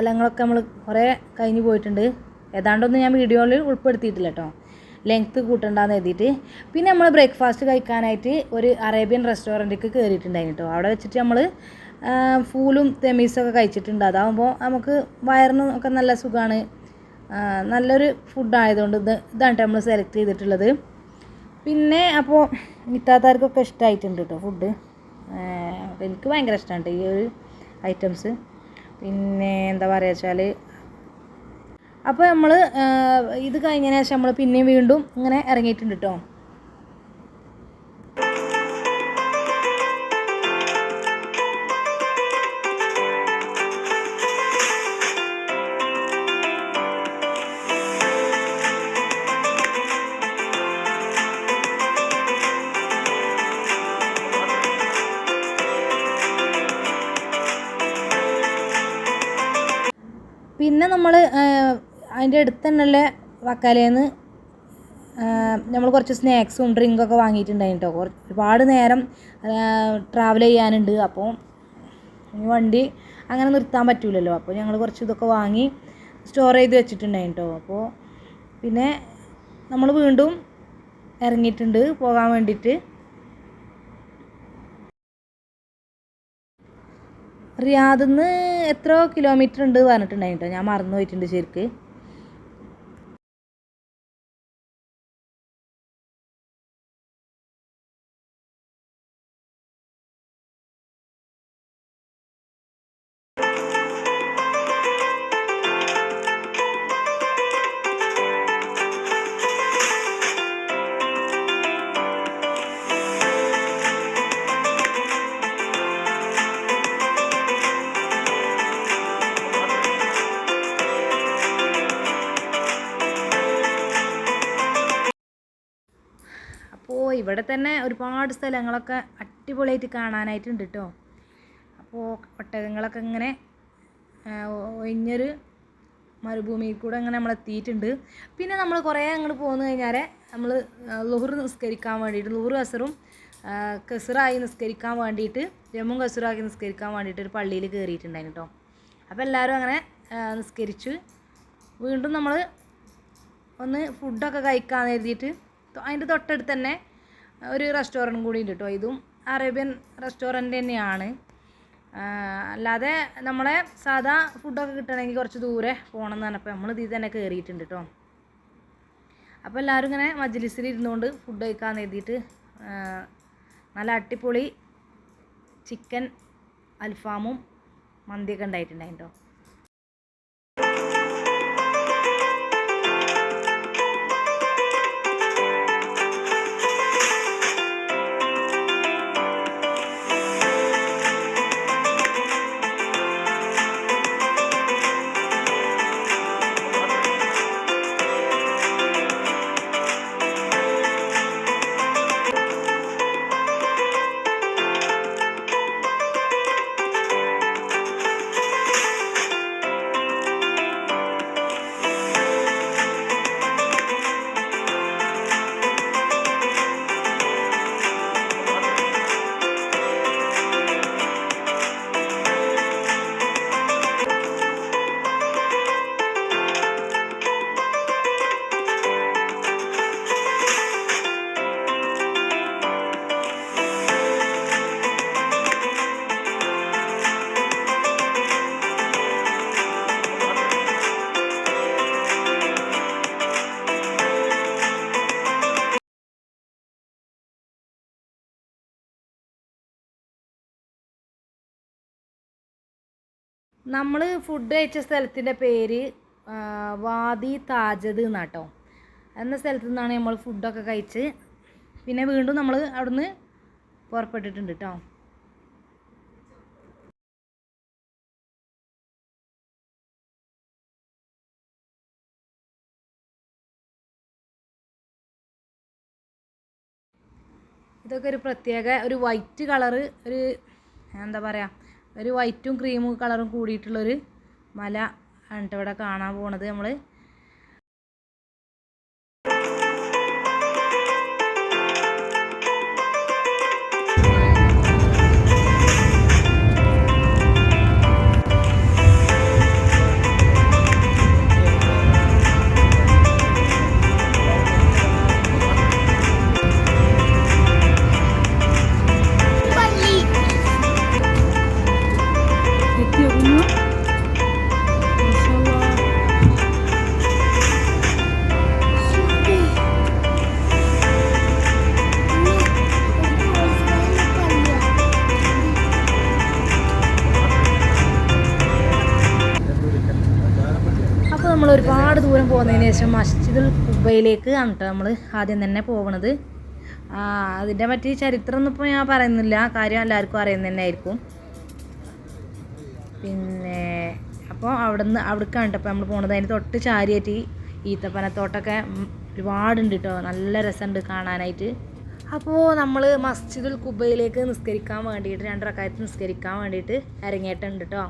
സ്ഥലങ്ങളൊക്കെ നമ്മൾ കുറേ കഴിഞ്ഞ് പോയിട്ടുണ്ട്. ഏതാണ്ടൊന്നും ഞാൻ വീഡിയോയിൽ ഉൾപ്പെടുത്തിയിട്ടില്ല കേട്ടോ, ലെങ്ത്ത് കൂട്ടണ്ടെന്ന് എഴുതിയിട്ട്. പിന്നെ നമ്മൾ ബ്രേക്ക്ഫാസ്റ്റ് കഴിക്കാനായിട്ട് ഒരു അറേബ്യൻ റെസ്റ്റോറൻറ്റിലേക്ക് കയറിയിട്ടുണ്ടായിരുന്നു കേട്ടോ. അവിടെ വെച്ചിട്ട് നമ്മൾ ഫൂലും തെമീസൊക്കെ കഴിച്ചിട്ടുണ്ട്. അതാകുമ്പോൾ നമുക്ക് വയറിനും ഒക്കെ നല്ല സുഖമാണ്. നല്ലൊരു ഫുഡായതുകൊണ്ട് ഇതാണ് നമ്മൾ സെലക്ട് ചെയ്തിട്ടുള്ളത്. പിന്നെ അപ്പോൾ ഇത്താത്താർക്കൊക്കെ ഇഷ്ടമായിട്ടുണ്ട് കേട്ടോ ഫുഡ്. എനിക്ക് ഭയങ്കര ഇഷ്ടമാണ് ഈ ഒരു ഐറ്റംസ്. പിന്നെ എന്താ പറയുക വെച്ചാൽ, അപ്പോൾ നമ്മൾ ഇത് കഴിഞ്ഞതിന് ശേഷം നമ്മൾ പിന്നെയും വീണ്ടും ഇങ്ങനെ ഇറങ്ങിയിട്ടുണ്ട് കേട്ടോ. പിന്നെ നമ്മൾ അതിൻ്റെ അടുത്ത് തന്നെയുള്ള വക്കാലേന്ന് നമ്മൾ കുറച്ച് സ്നാക്സും ഡ്രിങ്കൊക്കെ വാങ്ങിയിട്ടുണ്ടായിരുന്നു കേട്ടോ. ഒരുപാട് നേരം ട്രാവൽ ചെയ്യാനുണ്ട്. അപ്പോൾ വണ്ടി അങ്ങനെ നിർത്താൻ പറ്റില്ലല്ലോ. അപ്പോൾ ഞങ്ങൾ കുറച്ച് ഇതൊക്കെ വാങ്ങി സ്റ്റോർ ചെയ്ത് വെച്ചിട്ടുണ്ടായിരുന്നു കേട്ടോ. അപ്പോൾ പിന്നെ നമ്മൾ വീണ്ടും ഇറങ്ങിയിട്ടുണ്ട് പോകാൻ വേണ്ടിയിട്ട്. റിയാദിൽ നിന്ന് എത്രയോ കിലോമീറ്റർ ഉണ്ട് പറഞ്ഞിട്ടുണ്ടായിരുന്നു കേട്ടോ. ഞാൻ മറന്നു പോയിട്ടുണ്ട് ശരിക്ക്. അപ്പോൾ ഇവിടെ തന്നെ ഒരുപാട് സ്ഥലങ്ങളൊക്കെ അടിപൊളിയായിട്ട് കാണാനായിട്ടുണ്ട് കേട്ടോ. അപ്പോൾ ഒട്ടകങ്ങളൊക്കെ ഇങ്ങനെ ഒഴിഞ്ഞൊരു മരുഭൂമിയിൽ കൂടെ അങ്ങനെ നമ്മൾ എത്തിയിട്ടുണ്ട്. പിന്നെ നമ്മൾ കുറേ അങ്ങോട്ട് പോന്നു കഴിഞ്ഞാൽ നമ്മൾ ളുഹർ നിസ്കരിക്കാൻ വേണ്ടിയിട്ട്, ളുഹർ അസറും കസറായി നിസ്കരിക്കാൻ വേണ്ടിയിട്ട്, ജമ്മും കസറാക്കി നിസ്കരിക്കാൻ വേണ്ടിയിട്ട് ഒരു പള്ളിയിൽ കയറിയിട്ടുണ്ടായിരുന്നു കേട്ടോ. അപ്പോൾ എല്ലാവരും അങ്ങനെ നിസ്കരിച്ച് വീണ്ടും നമ്മൾ ഒന്ന് ഫുഡൊക്കെ കഴിക്കാമെന്ന് കരുതിയിട്ട് അതിൻ്റെ തൊട്ടടുത്ത് തന്നെ ഒരു റെസ്റ്റോറൻറ്റ് കൂടി ഉണ്ട് കേട്ടോ. ഇതും അറേബ്യൻ റെസ്റ്റോറൻറ്റ് തന്നെയാണ്. അല്ലാതെ നമ്മളെ സാധാ ഫുഡൊക്കെ കിട്ടണമെങ്കിൽ കുറച്ച് ദൂരെ പോകണം എന്ന് പറഞ്ഞപ്പോൾ നമ്മൾ ഇതിൽ തന്നെ കയറിയിട്ടുണ്ട് കേട്ടോ. അപ്പോൾ എല്ലാവരും ഇങ്ങനെ മജ്ലിസിൽ ഇരുന്നുകൊണ്ട് ഫുഡ് കഴിക്കാമെന്ന് എഴുതിയിട്ട് നല്ല അടിപൊളി ചിക്കൻ അൽഫാമും മന്തിയൊക്കെ ഉണ്ടായിട്ടുണ്ടായിരുന്നു കേട്ടോ. നമ്മൾ ഫുഡ് കഴിച്ച സ്ഥലത്തിൻ്റെ പേര് വാദി താജദ് എന്നാട്ടോ. എന്ന സ്ഥലത്തു നിന്നാണ് നമ്മൾ ഫുഡൊക്കെ കഴിച്ച് പിന്നെ വീണ്ടും നമ്മൾ അവിടുന്ന് പുറപ്പെട്ടിട്ടുണ്ട് കേട്ടോ. ഇതൊക്കെ ഒരു പ്രത്യേക ഒരു വൈറ്റ് കളറ്, ഒരു എന്താ പറയുക, ഒരു വൈറ്റും ക്രീമും കളറും കൂടിയിട്ടുള്ളൊരു മല ആണ് ഇവിടെ കാണാൻ പോണത് നമ്മൾ. ഏകദേശം മസ്ജിദുൽ ഖുബയിലേക്ക് ആണ് കേട്ടോ നമ്മൾ ആദ്യം തന്നെ പോകുന്നത്. അതിൻ്റെ പറ്റി ചരിത്രമൊന്നും ഇപ്പോൾ ഞാൻ പറയുന്നില്ല, കാര്യം എല്ലാവർക്കും അറിയുന്നത് തന്നെ ആയിരിക്കും. പിന്നെ അപ്പോൾ അവിടേക്കാണ് കേട്ടോ ഇപ്പോൾ നമ്മൾ പോകുന്നത്. അതിന് തൊട്ട് ചാരിയായിട്ട് ഈത്തപ്പനത്തോട്ടമൊക്കെ ഒരുപാടുണ്ട് കേട്ടോ, നല്ല രസമുണ്ട് കാണാനായിട്ട്. അപ്പോൾ നമ്മൾ മസ്ജിദുൽ ഖുബയിലേക്ക് നിസ്കരിക്കാൻ വേണ്ടിയിട്ട് 2 റക്അത്ത് നിസ്കരിക്കാൻ വേണ്ടിയിട്ട് ഇറങ്ങിയിട്ടുണ്ട് കേട്ടോ.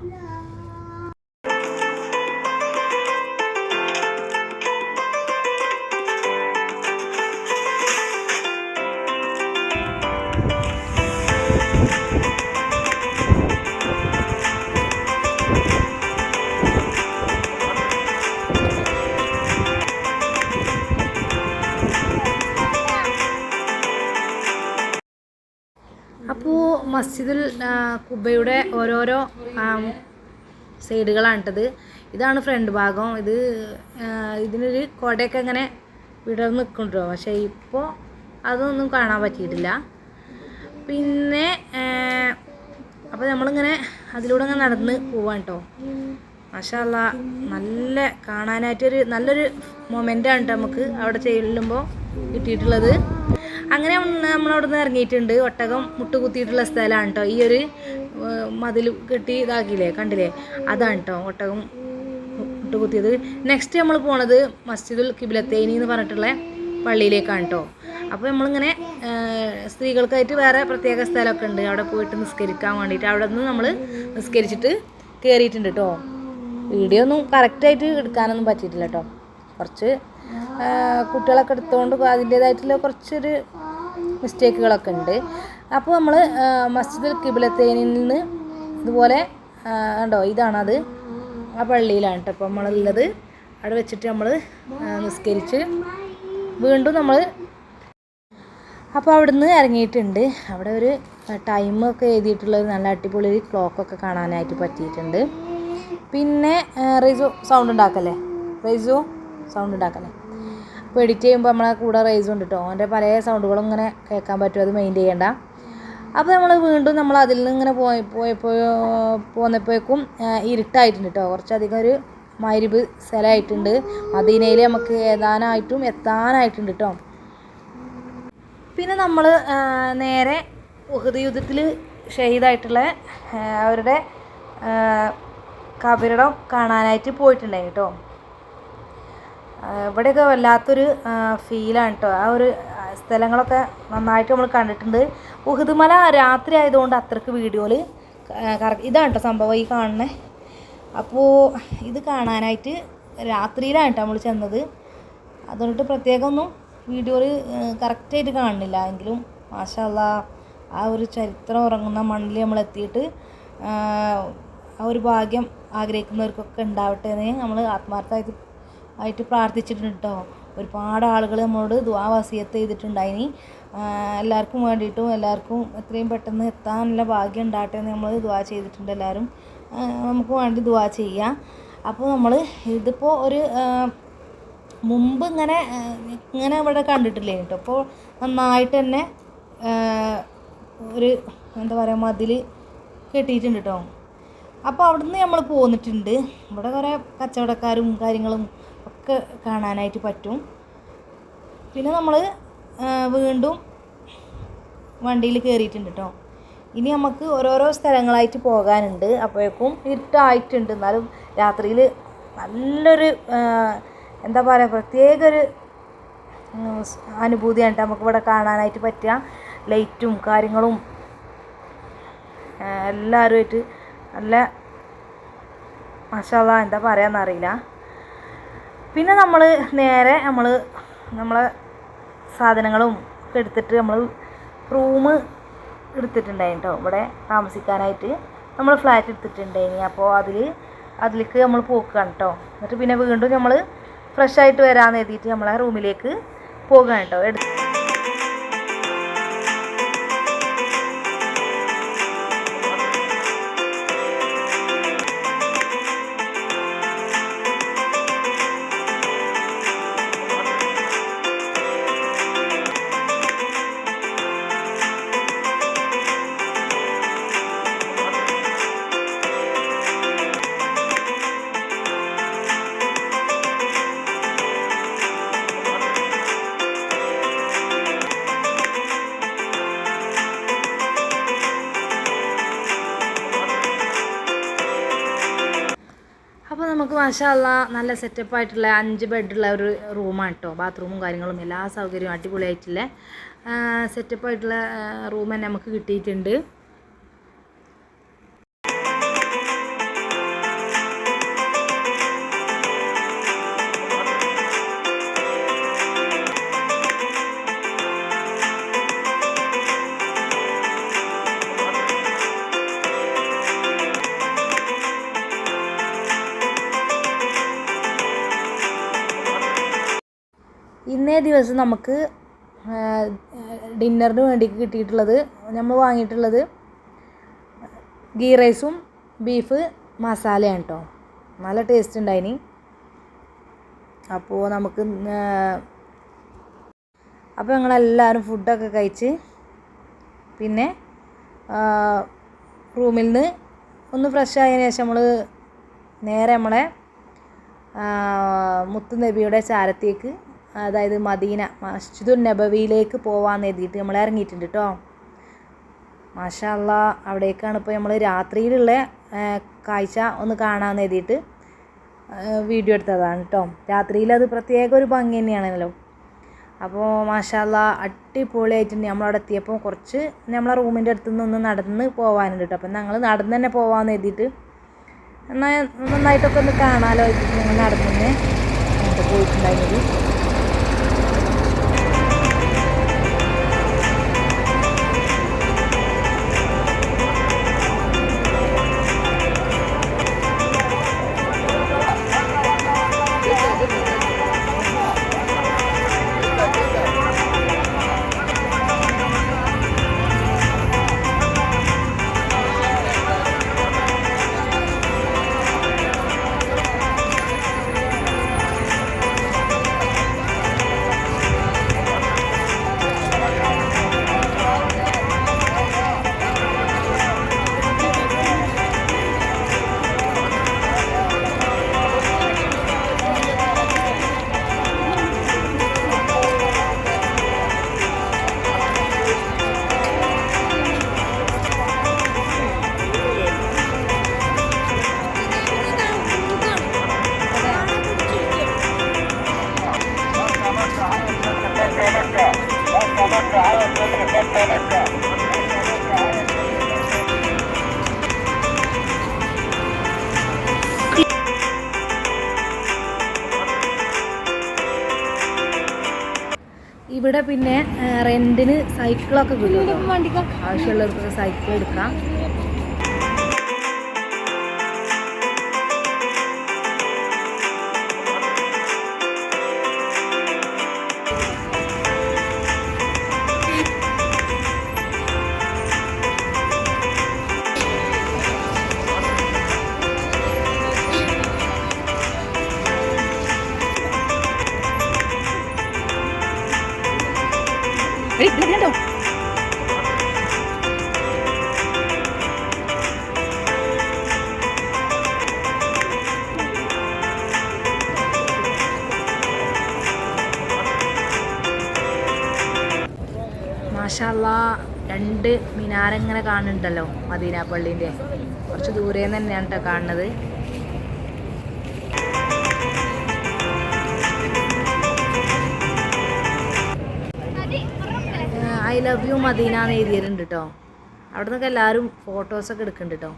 അപ്പോൾ മസ്ജിദുൽ ഖുബയുടെ ഓരോരോ സൈഡുകളാണിട്ടത്. ഇതാണ് ഫ്രണ്ട് ഭാഗം. ഇതിനൊരു കൊടയൊക്കെ ഇങ്ങനെ വിടർന്ന് നിൽക്കുന്നുണ്ടോ, പക്ഷേ ഇപ്പോൾ അതൊന്നും കാണാൻ പറ്റിയിട്ടില്ല. പിന്നെ അപ്പോൾ നമ്മളിങ്ങനെ അതിലൂടെ ഇങ്ങനെ നടന്ന് പോവാണ് കേട്ടോ. മാഷാ അല്ലാ, നല്ല കാണാനായിട്ടൊരു നല്ലൊരു മൊമെൻ്റാണ് കേട്ടോ നമുക്ക് അവിടെ ചെല്ലുമ്പോൾ കിട്ടിയിട്ടുള്ളത്. അങ്ങനെ നമ്മളവിടെ നിന്ന് ഇറങ്ങിയിട്ടുണ്ട്. ഒട്ടകം മുട്ടുകുത്തിയിട്ടുള്ള സ്ഥലമാണ് കേട്ടോ. ഈ ഒരു മതിൽ കെട്ടി ഇതാക്കിയില്ലേ, കണ്ടില്ലേ, അതാണ് കേട്ടോ ഒട്ടകം മുട്ടുകുത്തിയത്. നെക്സ്റ്റ് നമ്മൾ പോണത് മസ്ജിദുൽ ഖിബ്ലത്തൈനി എന്ന് പറഞ്ഞിട്ടുള്ള പള്ളിയിലേക്കാണ് കേട്ടോ. അപ്പോൾ നമ്മളിങ്ങനെ സ്ത്രീകൾക്കായിട്ട് വേറെ പ്രത്യേക സ്ഥലമൊക്കെ ഉണ്ട്, അവിടെ പോയിട്ട് നിസ്കരിക്കാൻ വേണ്ടിയിട്ട്. അവിടെ നിന്ന് നമ്മൾ നിസ്കരിച്ചിട്ട് കയറിയിട്ടുണ്ട് കേട്ടോ. വീഡിയോ ഒന്നും കറക്റ്റായിട്ട് എടുക്കാനൊന്നും പറ്റിയിട്ടില്ല കേട്ടോ. കുറച്ച് കുട്ടികളൊക്കെ എടുത്തുകൊണ്ട് അതിൻ്റേതായിട്ടുള്ള കുറച്ചൊരു മിസ്റ്റേക്കുകളൊക്കെ ഉണ്ട്. അപ്പോൾ നമ്മൾ മസ്ജിദുൽ ഖിബ്ലത്തൈനിൽ നിന്ന് ഇതുപോലെ കണ്ടോ, ഇതാണത്, ആ പള്ളിയിലാണ് കേട്ടോ അപ്പോൾ നമ്മളുള്ളത്. അവിടെ വെച്ചിട്ട് നമ്മൾ നിസ്കരിച്ച് വീണ്ടും നമ്മൾ അപ്പോൾ അവിടുന്ന് ഇറങ്ങിയിട്ടുണ്ട്. അവിടെ ഒരു ടൈമൊക്കെ എഴുതിയിട്ടുള്ളത് നല്ല അടിപൊളി ക്ലോക്കൊക്കെ കാണാനായിട്ട് പറ്റിയിട്ടുണ്ട്. പിന്നെ റൈസു സൗണ്ട് ഉണ്ടാക്കല്ലേ, അപ്പോൾ എഡിറ്റ് ചെയ്യുമ്പോൾ നമ്മളെ കൂടെ റൈസും ഉണ്ട് കേട്ടോ. അവൻ്റെ പല സൗണ്ടുകളും ഇങ്ങനെ കേൾക്കാൻ പറ്റും, അത് മെയിൻ ചെയ്യേണ്ട. അപ്പോൾ നമ്മൾ വീണ്ടും നമ്മൾ അതിൽ നിന്ന് ഇങ്ങനെ പോന്നപ്പോഴേക്കും ഇരുട്ടായിട്ടുണ്ട് കേട്ടോ. കുറച്ചധികം ഒരു മഗ്‌രിബ് സ്ഥലമായിട്ടുണ്ട്. മദീനയിൽ നമുക്ക് എത്താനായിട്ടുണ്ട് കേട്ടോ. പിന്നെ നമ്മൾ നേരെ ഉഹദ് യുദ്ധത്തിൽ ഷഹീദായിട്ടുള്ള അവരുടെ കബറിടം കാണാനായിട്ട് പോയിട്ടുണ്ടായി കേട്ടോ. ഇവിടെയൊക്കെ വല്ലാത്തൊരു ഫീലാണ് കേട്ടോ. ആ ഒരു സ്ഥലങ്ങളൊക്കെ നന്നായിട്ട് നമ്മൾ കണ്ടിട്ടുണ്ട്. ഉഹദ് മല രാത്രി ആയതുകൊണ്ട് അത്രയ്ക്ക് വീഡിയോയിൽ ഇതാണ് കേട്ടോ സംഭവം ഈ കാണുന്നത്. അപ്പോൾ ഇത് കാണാനായിട്ട് രാത്രിയിലാണ് കേട്ടോ നമ്മൾ ചെന്നത്. അതുകൊണ്ടിട്ട് പ്രത്യേകം ഒന്നും വീഡിയോയിൽ കറക്റ്റായിട്ട് കാണുന്നില്ല. എങ്കിലും മാഷാ അല്ലാ, ആ ഒരു ചരിത്രം ഉറങ്ങുന്ന മണ്ണിൽ നമ്മൾ എത്തിയിട്ട് ആ ഒരു ഭാഗ്യം ആഗ്രഹിക്കുന്നവർക്കൊക്കെ ഉണ്ടാവട്ടെ എന്ന് നമ്മൾ ആത്മാർത്ഥമായിട്ട് പ്രാർത്ഥിച്ചിട്ടുണ്ട് കേട്ടോ. ഒരുപാട് ആളുകൾ നമ്മളോട് ദുആ വസിയത്ത് ചെയ്തിട്ടുണ്ടായിനി. എല്ലാവർക്കും വേണ്ടിയിട്ടും എല്ലാവർക്കും എത്രയും പെട്ടെന്ന് എത്താനുള്ള ഭാഗ്യം ഉണ്ടാകട്ടെ എന്ന് നമ്മൾ ദുആ ചെയ്തിട്ടുണ്ട്. എല്ലാവരും നമുക്ക് വേണ്ടി ദുആ ചെയ്യുക. അപ്പോൾ നമ്മൾ ഇതിപ്പോൾ ഒരു മുമ്പ് ഇങ്ങനെ ഇവിടെ കണ്ടിട്ടില്ലേ കേട്ടോ. അപ്പോൾ നന്നായിട്ട് തന്നെ ഒരു എന്താ പറയുക മതിൽ കെട്ടിയിട്ടുണ്ട് കേട്ടോ. അപ്പോൾ അവിടുന്ന് നമ്മൾ പോന്നിട്ടുണ്ട്. ഇവിടെ കുറേ കച്ചവടക്കാരും കാര്യങ്ങളും ഒക്കെ കാണാനായിട്ട് പറ്റും. പിന്നെ നമ്മൾ വീണ്ടും വണ്ടിയിൽ കയറിയിട്ടുണ്ട് കേട്ടോ. ഇനി നമുക്ക് ഓരോരോ സ്ഥലങ്ങളായിട്ട് പോകാനുണ്ട്. അപ്പോഴേക്കും ഇരുട്ടായിട്ടുണ്ട്. എന്നാലും രാത്രിയിൽ നല്ലൊരു എന്താ പറയുക പ്രത്യേക ഒരു അനുഭൂതിയാണ് നമുക്കിവിടെ കാണാനായിട്ട് പറ്റുക. ലൈറ്റും കാര്യങ്ങളും എല്ലാവരുമായിട്ട് നല്ല മാഷാ അല്ലാ എന്താ പറയാന്നറിയില്ല. പിന്നെ നമ്മൾ നേരെ നമ്മളെ സാധനങ്ങളും ഒക്കെ എടുത്തിട്ട് നമ്മൾ റൂം എടുത്തിട്ടുണ്ടായി കേട്ടോ. ഇവിടെ താമസിക്കാനായിട്ട് നമ്മൾ ഫ്ലാറ്റ് എടുത്തിട്ടുണ്ടായിനി. അപ്പോൾ അതിലേക്ക് നമ്മൾ പോക്കുകയാണ് കേട്ടോ. എന്നിട്ട് പിന്നെ വീണ്ടും നമ്മൾ ഫ്രഷായിട്ട് വരാമെന്ന് എഴുതിയിട്ട് നമ്മളെ റൂമിലേക്ക് പോകുകയാണ് കേട്ടോ. മാഷാ അല്ലാ നല്ല സെറ്റപ്പായിട്ടുള്ള 5 ബെഡുള്ള ഒരു റൂമാണ് കേട്ടോ. ബാത്റൂമും കാര്യങ്ങളും എല്ലാ സൗകര്യവും അടിപൊളിയായിട്ടുള്ള സെറ്റപ്പായിട്ടുള്ള റൂം തന്നെ നമുക്ക് കിട്ടിയിട്ടുണ്ട്. ഇന്നേ ദിവസം നമുക്ക് ഡിന്നറിന് വേണ്ടി കിട്ടിയിട്ടുള്ളത്, നമ്മൾ വാങ്ങിയിട്ടുള്ളത് ഗീ റൈസും ബീഫ് മസാലയാണ് കേട്ടോ. നല്ല ടേസ്റ്റ് ഉണ്ടായിനി. അപ്പോൾ ഞങ്ങളെല്ലാവരും ഫുഡൊക്കെ കഴിച്ച് പിന്നെ റൂമിൽ നിന്ന് ഒന്ന് ഫ്രഷ് ആയതിനു ശേഷം നമ്മൾ നേരെ നമ്മളെ മുത്ത് നബിയുടെ ചാരത്തേക്ക്, അതായത് മദീന മസ്ജിദുൻ നബവിയിലേക്ക് പോകാമെന്ന് എഴുതിയിട്ട് നമ്മൾ ഇറങ്ങിയിട്ടുണ്ട് കേട്ടോ. മാഷാ അല്ലാ, അവിടേക്കാണ് ഇപ്പോൾ നമ്മൾ രാത്രിയിലുള്ള കാഴ്ച ഒന്ന് കാണാമെന്ന് എഴുതിയിട്ട് വീഡിയോ എടുത്തതാണ് കേട്ടോ. രാത്രിയിൽ അത് പ്രത്യേക ഒരു ഭംഗി തന്നെയാണല്ലോ. അപ്പോൾ മാഷാ അല്ലാ അടിപൊളിയായിട്ടുണ്ട്. നമ്മളവിടെ എത്തിയപ്പോൾ കുറച്ച് നമ്മളെ റൂമിൻ്റെ അടുത്ത് നിന്ന് നടന്ന് പോകാനുണ്ട് കേട്ടോ. അപ്പം ഞങ്ങൾ നടന്ന് തന്നെ പോകാമെന്ന് എഴുതിയിട്ട് എന്നാൽ നന്നായിട്ടൊക്കെ ഒന്ന് കാണാമല്ലോ എഴുതിയിട്ട് ഞങ്ങൾ നടന്ന് തന്നെ പോയിട്ടുണ്ടായിരുന്നത്. ഇവിടെ പിന്നെ റെന്റിന് സൈക്കിളൊക്കെ കിട്ടും. ആവശ്യമുള്ളവർക്ക് സൈക്കിൾ എടുക്കാം. മാഷാ അല്ലാ, 2 മിനാരങ്ങനെ കാണുന്നുണ്ടല്ലോ മദീന പള്ളീൻ്റെ. കുറച്ച് ദൂരെ നിന്ന് തന്നെയാണ് കേട്ടോ കാണുന്നത്. ഐ ലവ് യു മദീന എന്ന് എഴുതിയിട്ടുണ്ട് കേട്ടോ. അവിടെ നിന്നൊക്കെ എല്ലാവരും ഫോട്ടോസൊക്കെ എടുക്കുന്നുണ്ട് കേട്ടോ.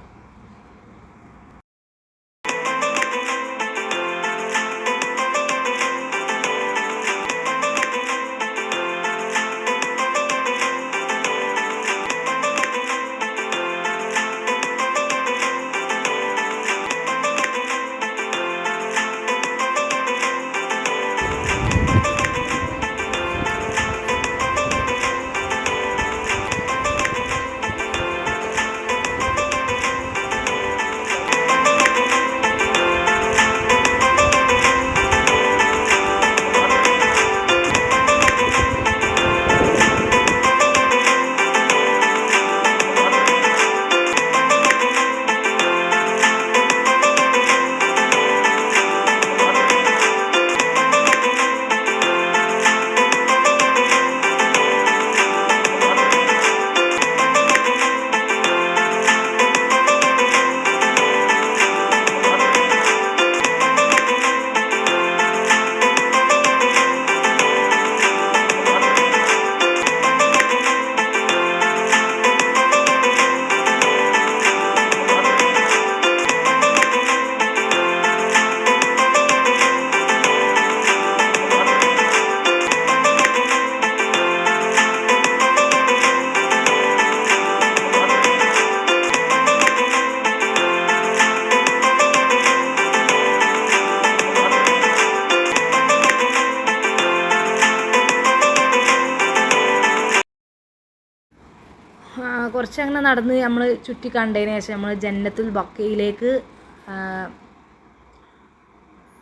കുറച്ച് അങ്ങനെ നടന്ന് നമ്മൾ ചുറ്റി കണ്ടതിന് ശേഷം നമ്മൾ ജന്നത്തുൽ ബഖയിലേക്ക്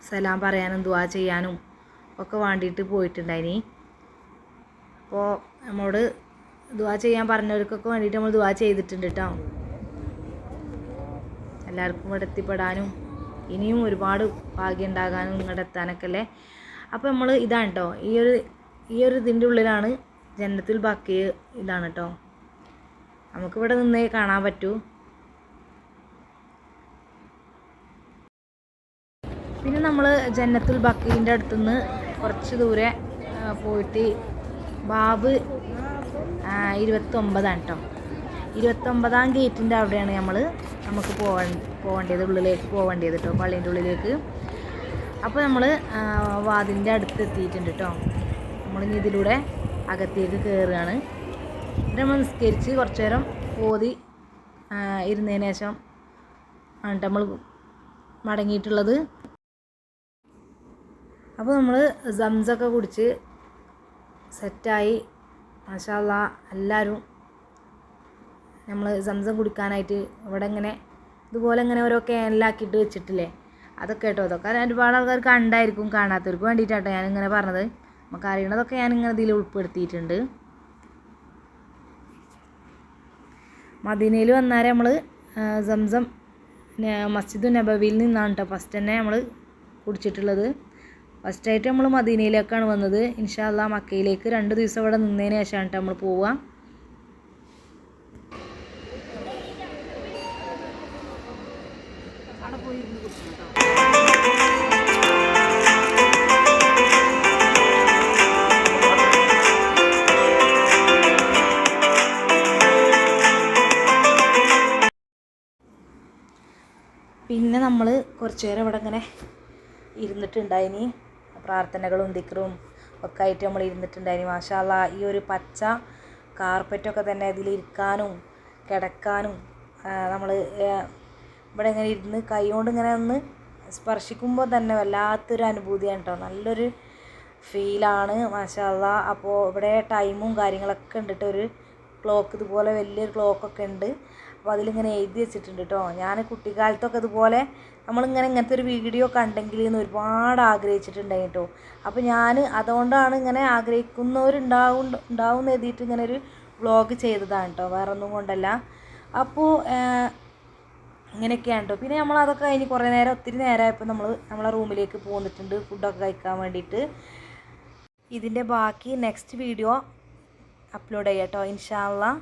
സലാം പറയാനും ദുആ ചെയ്യാനും ഒക്കെ വേണ്ടിയിട്ട് പോയിട്ടുണ്ടായിനി. അപ്പോൾ നമ്മളോട് ദുആ ചെയ്യാൻ പറഞ്ഞവർക്കൊക്കെ വേണ്ടിയിട്ട് നമ്മൾ ദുആ ചെയ്തിട്ടുണ്ട് കേട്ടോ. എല്ലാവർക്കും ഇവിടെ എത്തിപ്പെടാനും ഇനിയും ഒരുപാട് ഭാഗ്യം ഉണ്ടാകാനും ഇങ്ങോട്ട് എത്താനൊക്കെ അല്ലേ. അപ്പോൾ നമ്മൾ ഇതാണ് കേട്ടോ, ഈ ഒരു ഇതിൻ്റെ ഉള്ളിലാണ് ജന്നത്തുൽ ബഖി. ഇതാണ് കേട്ടോ, നമുക്കിവിടെ നിന്നേ കാണാൻ പറ്റൂ. പിന്നെ നമ്മൾ ജന്നത്തുൽ ബഖീൻ്റെ അടുത്തുനിന്ന് കുറച്ച് ദൂരെ പോയിട്ട് ബാബ് 29 കേട്ടോ, 29 ഗേറ്റിൻ്റെ അവിടെയാണ് നമുക്ക് പോകേണ്ടത്, ഉള്ളിലേക്ക് പോകേണ്ടത് കേട്ടോ, പള്ളീൻ്റെ ഉള്ളിലേക്ക്. അപ്പോൾ നമ്മൾ വാതിലിൻ്റെ അടുത്ത് എത്തിയിട്ടുണ്ട് കേട്ടോ. നമ്മളിനി ഇതിലൂടെ അകത്തേക്ക് കയറുകയാണ്. എന്നിട്ട് നമ്മൾ നിസ്കരിച്ച് കുറച്ച് നേരം ഓതി ഇരുന്നതിന് ശേഷം ആണ് നമ്മൾ മടങ്ങിയിട്ടുള്ളത്. അപ്പോൾ നമ്മൾ സംസമൊക്കെ കുടിച്ച് സെറ്റായി. മാഷാ അല്ലാഹ്, എല്ലാവരും നമ്മൾ സംസം കുടിക്കാനായിട്ട് ഇവിടെ ഇതുപോലെ ഓരോ ക്യാനിലാക്കിയിട്ട് വെച്ചിട്ടില്ലേ, അതൊക്കെ കേട്ടോ. അതൊക്കെ ഒരുപാട് ആൾക്കാർക്ക് കണ്ടായിരിക്കും, കാണാത്തവർക്ക് വേണ്ടിയിട്ടാട്ടോ ഞാനിങ്ങനെ പറഞ്ഞത്. നമുക്ക് അറിയണതൊക്കെ ഞാനിങ്ങനെ ഇതിൽ ഉൾപ്പെടുത്തിയിട്ടുണ്ട്. മദീനയിൽ വന്നാൽ നമ്മൾ സംസം മസ്ജിദ് നബവിയിൽ നിന്നാണ് കേട്ടോ ഫസ്റ്റ് തന്നെ നമ്മൾ കുടിച്ചിട്ടുള്ളത്. ഫസ്റ്റായിട്ട് നമ്മൾ മദീനയിലേക്കാണ് വന്നത്. ഇൻഷാ അല്ലാഹ് മക്കയിലേക്ക് 2 ദിവസം ഇവിടെ നിന്നതിന് ശേഷമാണ് കേട്ടോ നമ്മൾ പോവുക. പിന്നെ നമ്മൾ കുറച്ച് നേരം ഇവിടെ ഇരുന്നിട്ടുണ്ടായിനി, പ്രാർത്ഥനകളും ദിക്റും ഒക്കെ ആയിട്ട് നമ്മൾ ഇരുന്നിട്ടുണ്ടായിനി. മാഷാ അല്ലാഹ്, ഈ ഒരു പച്ച കാർപ്പറ്റൊക്കെ തന്നെ ഇതിലിരിക്കാനും കിടക്കാനും നമ്മൾ ഇവിടെ ഇരുന്ന് കൈ കൊണ്ട് ഒന്ന് സ്പർശിക്കുമ്പോൾ തന്നെ വല്ലാത്തൊരു അനുഭൂതിയാണ് കേട്ടോ, നല്ലൊരു ഫീലാണ്. മാഷാ അല്ലാഹ്. അപ്പോൾ ഇവിടെ ടൈമും കാര്യങ്ങളൊക്കെ ഉണ്ട് കേട്ടോ, ഒരു ക്ലോക്ക് ഇതുപോലെ വലിയൊരു ക്ലോക്കൊക്കെ ഉണ്ട്. അപ്പോൾ അതിലിങ്ങനെ എഴുതി വെച്ചിട്ടുണ്ട് കേട്ടോ. ഞാൻ കുട്ടിക്കാലത്തൊക്കെ ഇതുപോലെ ഇങ്ങനത്തെ ഒരു വീഡിയോ കണ്ടെങ്കിൽ എന്ന് ഒരുപാട് ആഗ്രഹിച്ചിട്ടുണ്ടായി കേട്ടോ. അപ്പോൾ ഞാൻ അതുകൊണ്ടാണ് ആഗ്രഹിക്കുന്നവരുണ്ടാവും എഴുതിയിട്ട് ഒരു വ്ളോഗ് ചെയ്തതാണ് കേട്ടോ, വേറെ ഒന്നും കൊണ്ടല്ല. അപ്പോൾ ഇങ്ങനെയൊക്കെയാണ് കേട്ടോ. പിന്നെ നമ്മളതൊക്കെ കഴിഞ്ഞ് ഒത്തിരി നേരമായപ്പോൾ നമ്മളെ റൂമിലേക്ക് പോന്നിട്ടുണ്ട് ഫുഡൊക്കെ കഴിക്കാൻ വേണ്ടിയിട്ട്. ഇതിൻ്റെ ബാക്കി നെക്സ്റ്റ് വീഡിയോ അപ്ലോഡ് ചെയ്യാം കേട്ടോ ഇൻഷാ അല്ലാഹ്.